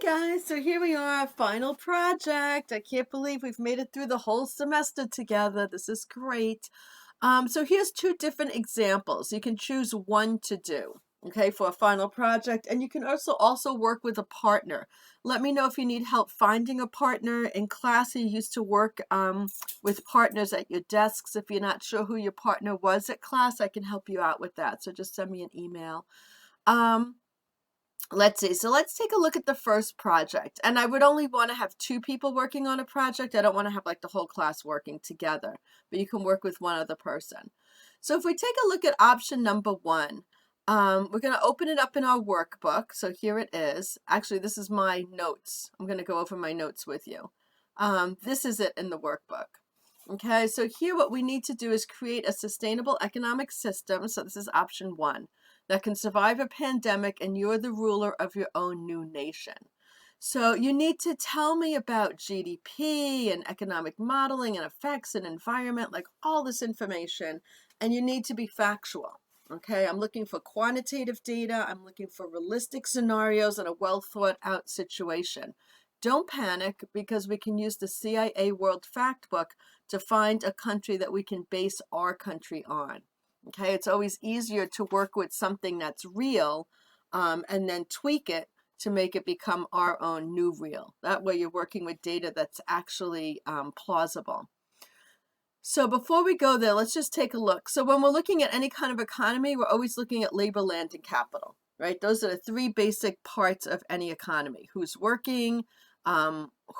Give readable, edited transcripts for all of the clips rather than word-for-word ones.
Guys, so here we are, final project. I can't believe we've made it through the whole semester together. This is great. So here's two different examples. You can choose one to do, okay, for a final project, and you can also work with a partner. Let me know if you need help finding a partner. In class, you used to work with partners at your desks. If you're not sure who your partner was at class, I can help you out with that. So just send me an email. Let's see. So let's take a look at the first project. And I would only want to have two people working on a project. I don't want to have like the whole class working together, but you can work with one other person. So if we take a look at option number one, we're going to open it up in our workbook. So here it is. Actually, this is my notes. I'm going to go over my notes with you. This is it in the workbook. Okay, so here what we need to do is create a sustainable economic system. So this is option one, that can survive a pandemic, and you're the ruler of your own new nation. So you need to tell me about GDP and economic modeling and effects and environment, like all this information, and you need to be factual. Okay, I'm looking for quantitative data. I'm looking for realistic scenarios and a well thought out situation. Don't panic, because we can use the CIA World Factbook to find a country that we can base our country on. Okay, it's always easier to work with something that's real and then tweak it to make it become our own new real. That way you're working with data that's actually plausible. So before we go there, let's just take a look. So when we're looking at any kind of economy, we're always looking at labor, land, and capital, right? Those are the three basic parts of any economy. Who's working,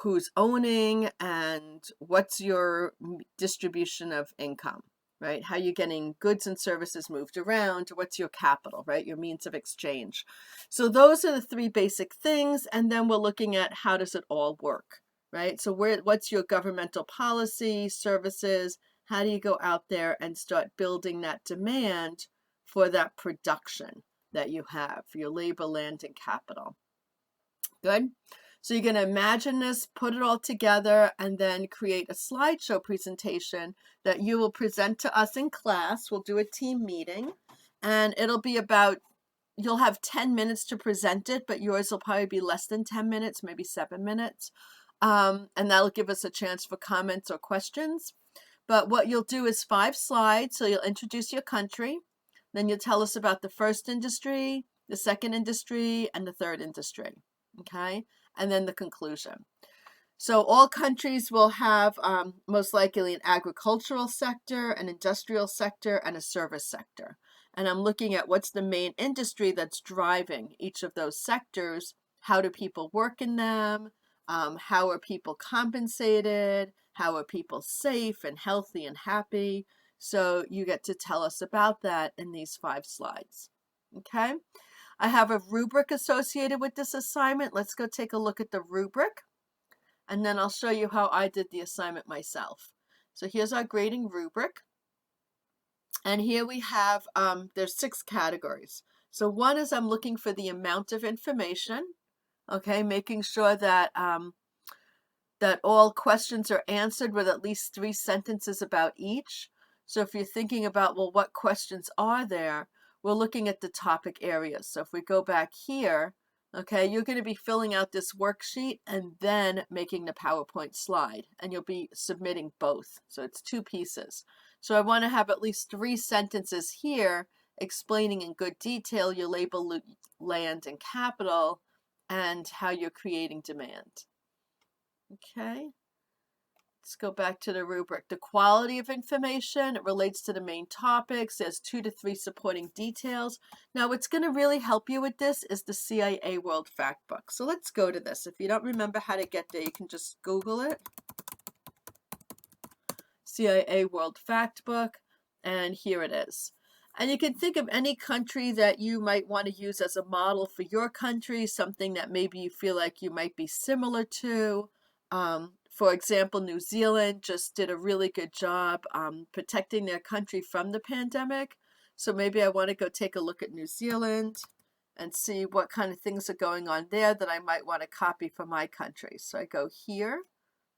who's owning, and what's your distribution of income, right? How you're getting goods and services moved around, what's your capital, right? Your means of exchange. So those are the three basic things. And then we're looking at how does it all work, right? So what's your governmental policy, services? How do you go out there and start building that demand for that production that you have, for your labor, land, and capital? Good. So you're going to imagine this, put it all together, and then create a slideshow presentation that you will present to us in class. We'll do a team meeting, and it'll be about, you'll have 10 minutes to present it, but yours will probably be less than 10 minutes, maybe 7 minutes. And that'll give us a chance for comments or questions. But what you'll do is 5 slides. So you'll introduce your country, then you'll tell us about the first industry, the second industry, and the third industry. Okay, and then the conclusion. So all countries will have most likely an agricultural sector, an industrial sector, and a service sector. And I'm looking at what's the main industry that's driving each of those sectors. How do people work in them? How are people compensated? How are people safe and healthy and happy? So you get to tell us about that in these 5 slides. Okay. I have a rubric associated with this assignment. Let's go take a look at the rubric, and then I'll show you how I did the assignment myself. So here's our grading rubric. And here we have, there's 6 categories. So one is I'm looking for the amount of information, okay, making sure that, that all questions are answered with at least 3 sentences about each. So if you're thinking about, well, what questions are there? We're looking at the topic areas. So if we go back here, okay, you're going to be filling out this worksheet and then making the PowerPoint slide, and you'll be submitting both. So it's 2 pieces. So I want to have at least 3 sentences here explaining in good detail your labor, land, and capital, and how you're creating demand. Okay. Let's go back to the rubric. The quality of information, it relates to the main topics. There's 2 to 3 supporting details. Now, what's going to really help you with this is the CIA World Factbook. So let's go to this. If you don't remember how to get there, you can just Google it. CIA World Factbook, and here it is. And you can think of any country that you might want to use as a model for your country, something that maybe you feel like you might be similar to. For example, New Zealand just did a really good job protecting their country from the pandemic. So maybe I want to go take a look at New Zealand and see what kind of things are going on there that I might want to copy for my country. So I go here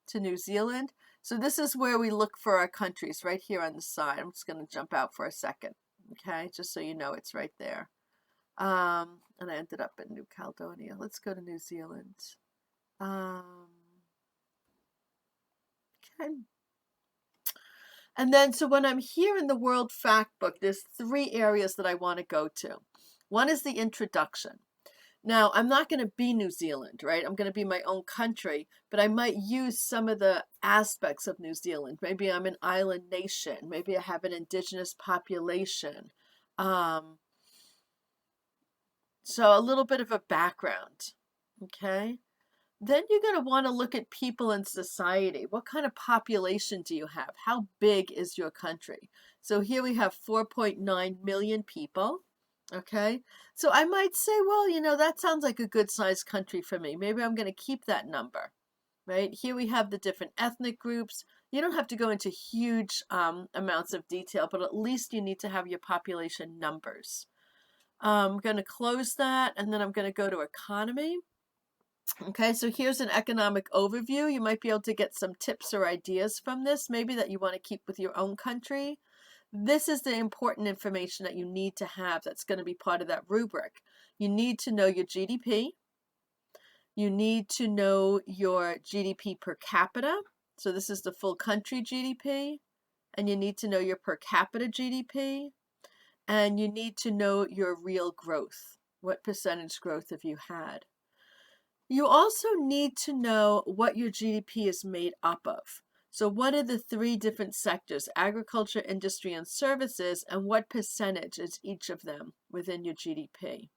to New Zealand. So this is where we look for our countries, right here on the side. I'm just going to jump out for a second, okay, just so you know it's right there. And I ended up in New Caledonia. Let's go to New Zealand. Okay. And then, so when I'm here in the World Factbook, there's 3 areas that I want to go to. One is the introduction. Now, I'm not going to be New Zealand, right? I'm going to be my own country, but I might use some of the aspects of New Zealand. Maybe I'm an island nation. Maybe I have an indigenous population. So a little bit of a background, okay? Then you're going to want to look at people in society. What kind of population do you have? How big is your country? So here we have 4.9 million people, okay? So I might say, well, you know, that sounds like a good sized country for me. Maybe I'm going to keep that number, right? Here we have the different ethnic groups. You don't have to go into huge amounts of detail, but at least you need to have your population numbers. I'm going to close that, and then I'm going to go to economy. Okay, so here's an economic overview. You might be able to get some tips or ideas from this, maybe that you want to keep with your own country. This is the important information that you need to have that's going to be part of that rubric. You need to know your GDP. You need to know your GDP per capita. So this is the full country GDP. And you need to know your per capita GDP. And you need to know your real growth. What percentage growth have you had? You also need to know what your GDP is made up of. So what are the 3 different sectors, agriculture, industry, and services, and what percentage is each of them within your GDP?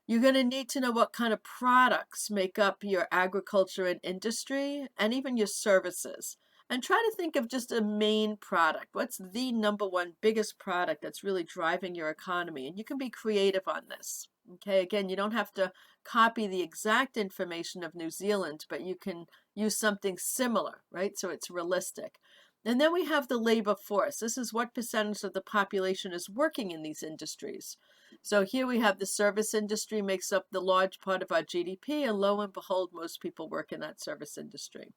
You're going to need to know what kind of products make up your agriculture and industry, and even your services. And try to think of just a main product. What's the #1 biggest product that's really driving your economy? And you can be creative on this. Okay, again, you don't have to copy the exact information of New Zealand, but you can use something similar, right? So it's realistic. And then we have the labor force. This is what percentage of the population is working in these industries. So here we have the service industry makes up the large part of our GDP, and lo and behold, most people work in that service industry.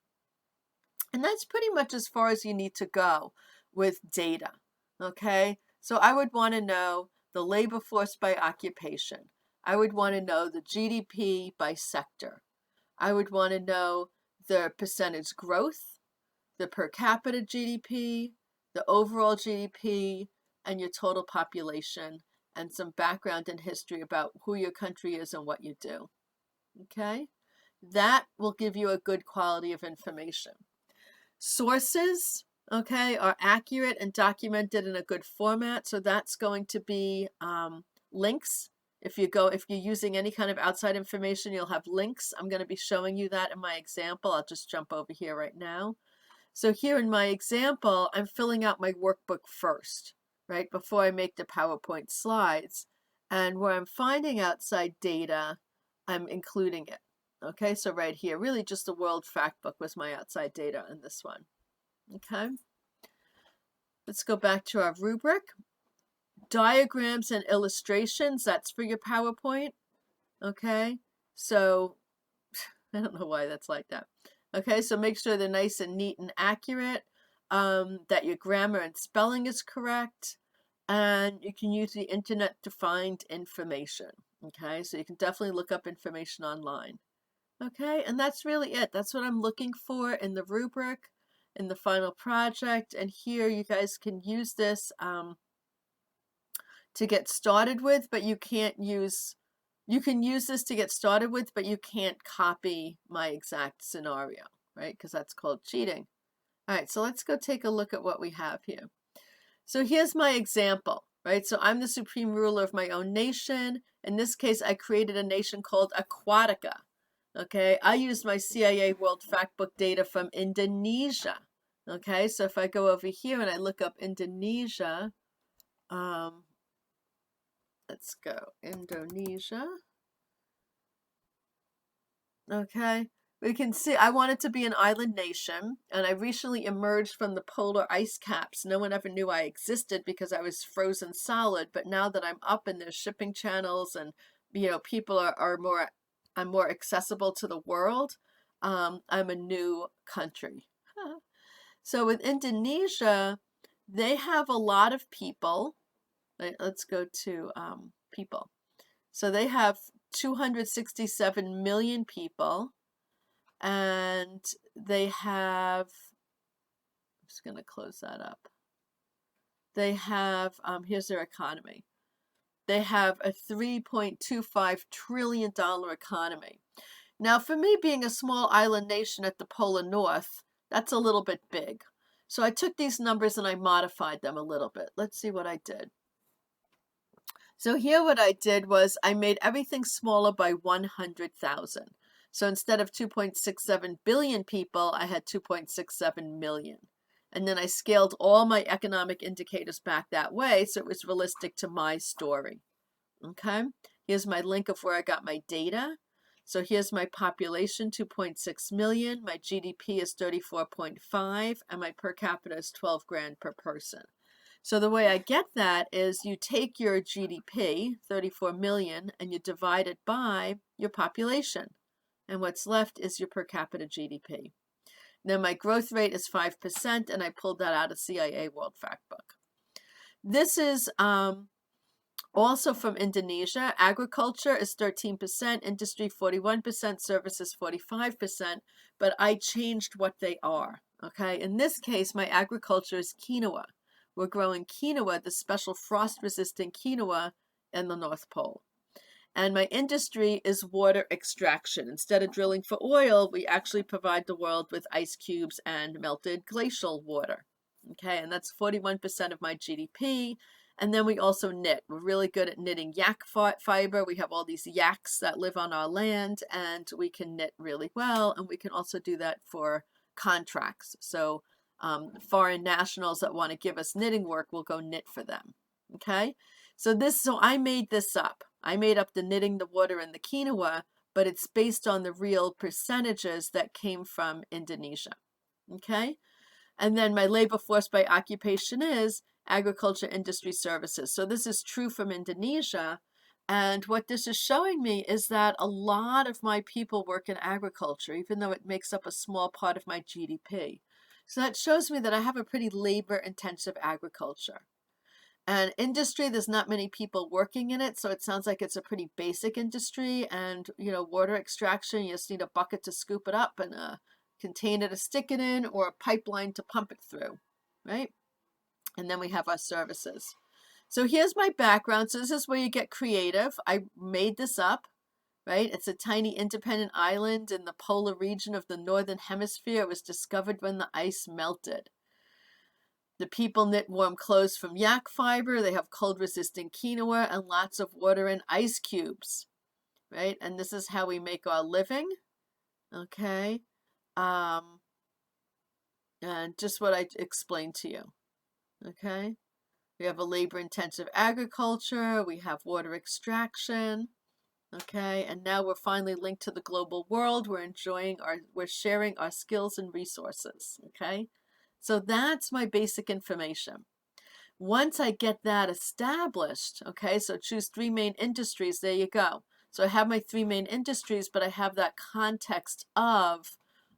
And that's pretty much as far as you need to go with data, okay? So I would want to know the labor force by occupation. I would want to know the GDP by sector. I would want to know the percentage growth, the per capita GDP, the overall GDP, and your total population, and some background and history about who your country is and what you do, okay? That will give you a good quality of information. Sources, okay, are accurate and documented in a good format. So that's going to be links. If you're using any kind of outside information, you'll have links. I'm going to be showing you that in my example. I'll just jump over here right now. So here in my example, I'm filling out my workbook first, right, before I make the PowerPoint slides. And where I'm finding outside data, I'm including it. Okay, so right here, really just the World Factbook was my outside data in this one. Okay, let's go back to our rubric. Diagrams and illustrations, that's for your PowerPoint. Okay, so I don't know why that's like that. Okay, so make sure they're nice and neat and accurate, that your grammar and spelling is correct, and you can use the internet to find information. Okay, so you can definitely look up information online. Okay, and that's really it. That's what I'm looking for in the rubric, in the final project. And here you guys can use this to get started with, but you can use this to get started with, but you can't copy my exact scenario, right? Because that's called cheating. All right, so let's go take a look at what we have here. So here's my example, right? So I'm the supreme ruler of my own nation. In this case, I created a nation called Aquatica. Okay, I used my CIA World Factbook data from Indonesia. Okay, so if I go over here and I look up Indonesia, let's go, Indonesia. Okay, we can see I wanted to be an island nation, and I recently emerged from the polar ice caps. No one ever knew I existed because I was frozen solid, but now that I'm up and there's shipping channels and, you know, people I'm more accessible to the world, I'm a new country. So with Indonesia, they have a lot of people. Let's go to people. So they have 267 million people, and they have, I'm just going to close that up. They have, here's their economy. They have a $3.25 trillion economy. Now, for me, being a small island nation at the polar north, that's a little bit big. So I took these numbers and I modified them a little bit. Let's see what I did. So here what I did was I made everything smaller by 100,000. So instead of 2.67 billion people, I had 2.67 million. And then I scaled all my economic indicators back that way, so it was realistic to my story. Okay, here's my link of where I got my data. So here's my population, 2.6 million. My GDP is 34.5, and my per capita is 12 grand per person. So the way I get that is you take your GDP, 34 million, and you divide it by your population. And what's left is your per capita GDP. Now my growth rate is 5%, and I pulled that out of CIA World Factbook. This is also from Indonesia. Agriculture is 13%, industry 41%, services 45%, but I changed what they are. Okay, in this case, my agriculture is quinoa. We're growing quinoa, the special frost-resistant quinoa in the North Pole. And my industry is water extraction. Instead of drilling for oil, we actually provide the world with ice cubes and melted glacial water. Okay, and that's 41% of my GDP. And then we also knit. We're really good at knitting yak fiber. We have all these yaks that live on our land, and we can knit really well. And we can also do that for contracts. So foreign nationals that want to give us knitting work will go knit for them. Okay, so I made this up. I made up the knitting, the water, and the quinoa, but it's based on the real percentages that came from Indonesia. Okay, and then my labor force by occupation is agriculture, industry, services. So this is true from Indonesia. And what this is showing me is that a lot of my people work in agriculture, even though it makes up a small part of my GDP. So that shows me that I have a pretty labor-intensive agriculture. And industry, there's not many people working in it, so it sounds like it's a pretty basic industry. And, water extraction, you just need a bucket to scoop it up and a container to stick it in or a pipeline to pump it through, right? And then we have our services. So here's my background. So this is where you get creative. I made this up, right? It's a tiny independent island in the polar region of the northern hemisphere. It was discovered when the ice melted. The people knit warm clothes from yak fiber. They have cold-resistant quinoa and lots of water and ice cubes, right? And this is how we make our living, okay? And just what I explained to you, okay? We have a labor-intensive agriculture. We have water extraction, okay? And now we're finally linked to the global world. We're sharing our skills and resources, okay? So that's my basic information. Once I get that established, okay, so choose 3 main industries, there you go. So I have my 3 main industries, but I have that context of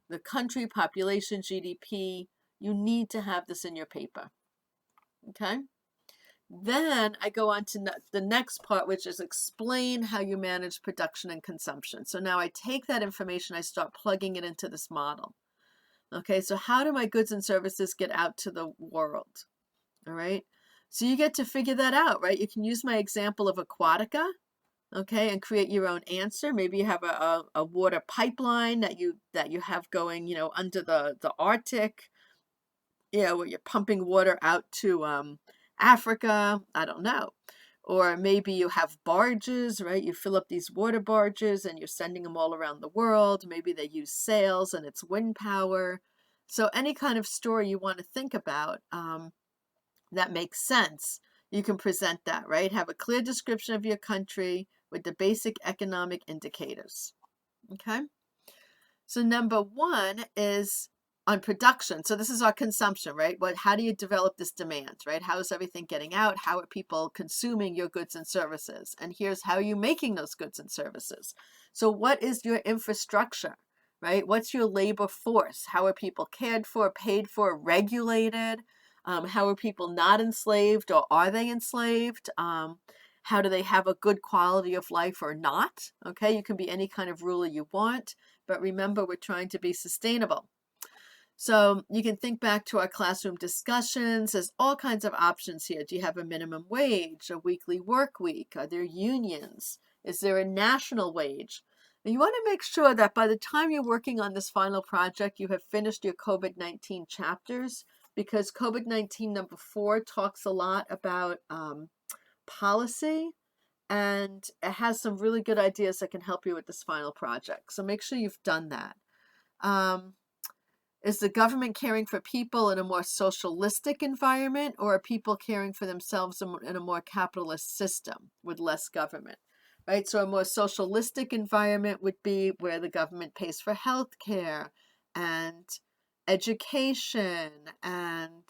the country, population, GDP. You need to have this in your paper, okay? Then I go on to the next part, which is explain how you manage production and consumption. So now I take that information, I start plugging it into this model. Okay, so how do my goods and services get out to the world? All right, so you get to figure that out, right? You can use my example of Aquatica, okay, and create your own answer. Maybe you have a water pipeline that you have going, under the Arctic, where you're pumping water out to Africa. I don't know. Or maybe you have barges, right? You fill up these water barges and you're sending them all around the world. Maybe they use sails and it's wind power. So any kind of story you want to think about that makes sense, you can present that, right? Have a clear description of your country with the basic economic indicators, okay? So number 1 is on production. So this is our consumption, right? How do you develop this demand, right? How is everything getting out? How are people consuming your goods and services? And here's how you're making those goods and services. So what is your infrastructure, right? What's your labor force? How are people cared for, paid for, regulated? How are people not enslaved, or are they enslaved? How do they have a good quality of life or not? Okay, you can be any kind of ruler you want, but remember, we're trying to be sustainable. So you can think back to our classroom discussions. There's all kinds of options here. Do you have a minimum wage, a weekly work week? Are there unions? Is there a national wage? And you want to make sure that by the time you're working on this final project, you have finished your COVID-19 chapters, because COVID-19 number 4 talks a lot about policy, and it has some really good ideas that can help you with this final project. So make sure you've done that. Is the government caring for people in a more socialistic environment, or are people caring for themselves in a more capitalist system with less government? Right? So a more socialistic environment would be where the government pays for health care and education and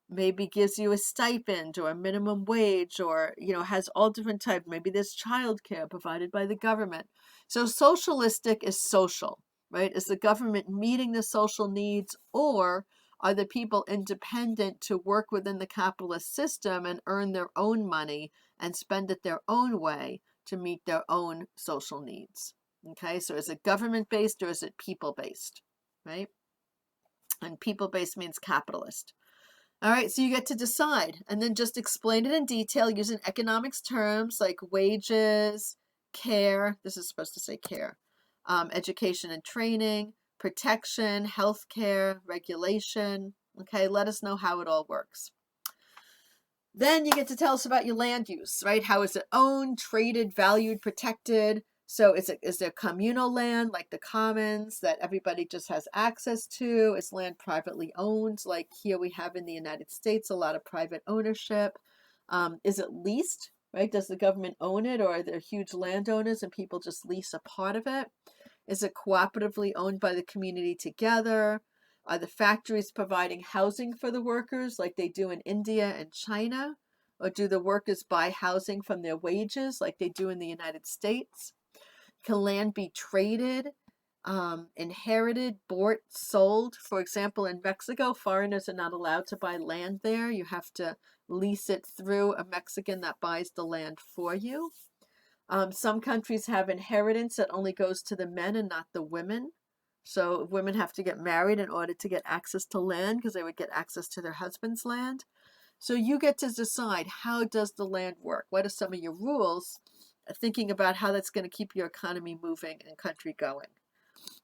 maybe gives you a stipend or a minimum wage, or has all different types. Maybe there's childcare provided by the government. So socialistic is social, right? Is the government meeting the social needs, or are the people independent to work within the capitalist system and earn their own money and spend it their own way to meet their own social needs? Okay, so is it government-based or is it people-based, right? And people-based means capitalist. All right, so you get to decide and then just explain it in detail using economics terms like wages, care. This is supposed to say care. Education and training, protection, healthcare, regulation. Okay, let us know how it all works. Then you get to tell us about your land use, right? How is it owned, traded, valued, protected? So is there communal land like the commons that everybody just has access to? Is land privately owned? Like here we have in the United States, a lot of private ownership. Is it leased, right? Does the government own it, or are there huge landowners and people just lease a part of it? Is it cooperatively owned by the community together? Are the factories providing housing for the workers like they do in India and China? Or do the workers buy housing from their wages like they do in the United States? Can land be traded, inherited, bought, sold? For example, in Mexico, foreigners are not allowed to buy land there. You have to lease it through a Mexican that buys the land for you. Some countries have inheritance that only goes to the men and not the women. So women have to get married in order to get access to land, because they would get access to their husband's land. So you get to decide, how does the land work? What are some of your rules? Thinking about how that's going to keep your economy moving and country going.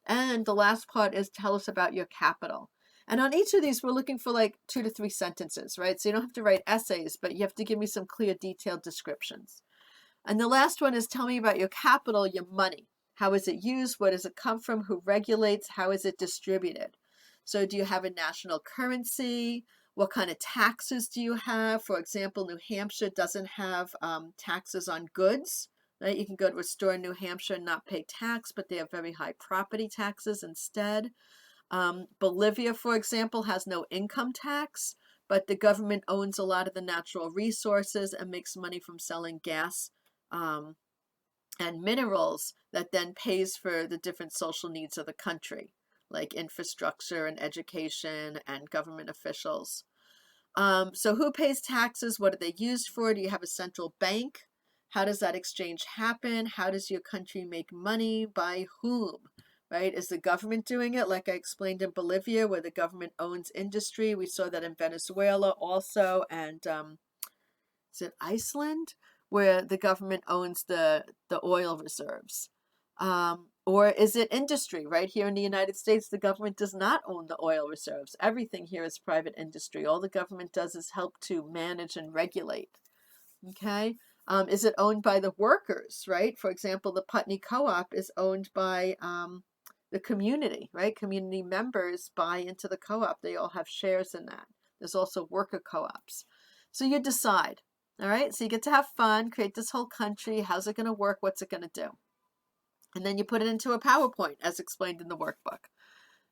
And the last part is tell us about your capital. And on each of these, we're looking for like 2 to 3 sentences, right? So you don't have to write essays, but you have to give me some clear, detailed descriptions. And the last one is tell me about your capital, your money. How is it used? Where does it come from? Who regulates? How is it distributed? So do you have a national currency? What kind of taxes do you have? For example, New Hampshire doesn't have taxes on goods. Right? You can go to a store in New Hampshire and not pay tax, but they have very high property taxes instead. Bolivia, for example, has no income tax, but the government owns a lot of the natural resources and makes money from selling gas and minerals that then pays for the different social needs of the country, like infrastructure and education and government officials. So who pays taxes? What are they used for? Do you have a central bank? How does that exchange happen? How does your country make money? By whom? Right? Is the government doing it? Like I explained in Bolivia, where the government owns industry. We saw that in Venezuela also, and is it Iceland, where the government owns the oil reserves? Or is it industry? Right here in the United States, the government does not own the oil reserves. Everything here is private industry. All the government does is help to manage and regulate. Okay. Is it owned by the workers, right? For example, the Putney Co-op is owned by the community, right? Community members buy into the co-op. They all have shares in that. There's also worker co-ops. So you decide, all right? So you get to have fun, create this whole country. How's it going to work? What's it going to do? And then you put it into a PowerPoint as explained in the workbook.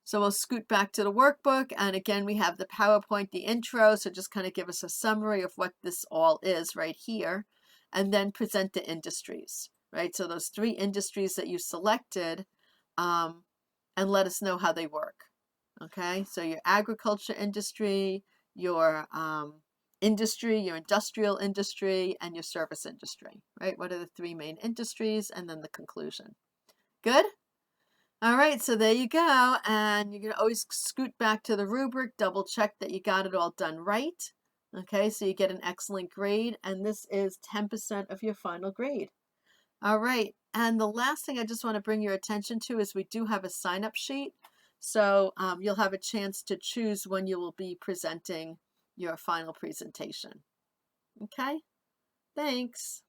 So we'll scoot back to the workbook. And again, we have the PowerPoint, the intro. So just kind of give us a summary of what this all is right here. And then present the industries, right? So those 3 industries that you selected, and let us know how they work. Okay, so your agriculture industry, your industry, your industrial industry, and your service industry, right? What are the three main industries? And then the conclusion. Good? All right, so there you go. And you're going to always scoot back to the rubric, double check that you got it all done right. Okay, so you get an excellent grade, and this is 10% of your final grade. All right, and the last thing I just want to bring your attention to is we do have a sign-up sheet. So you'll have a chance to choose when you will be presenting your final presentation. Okay, thanks.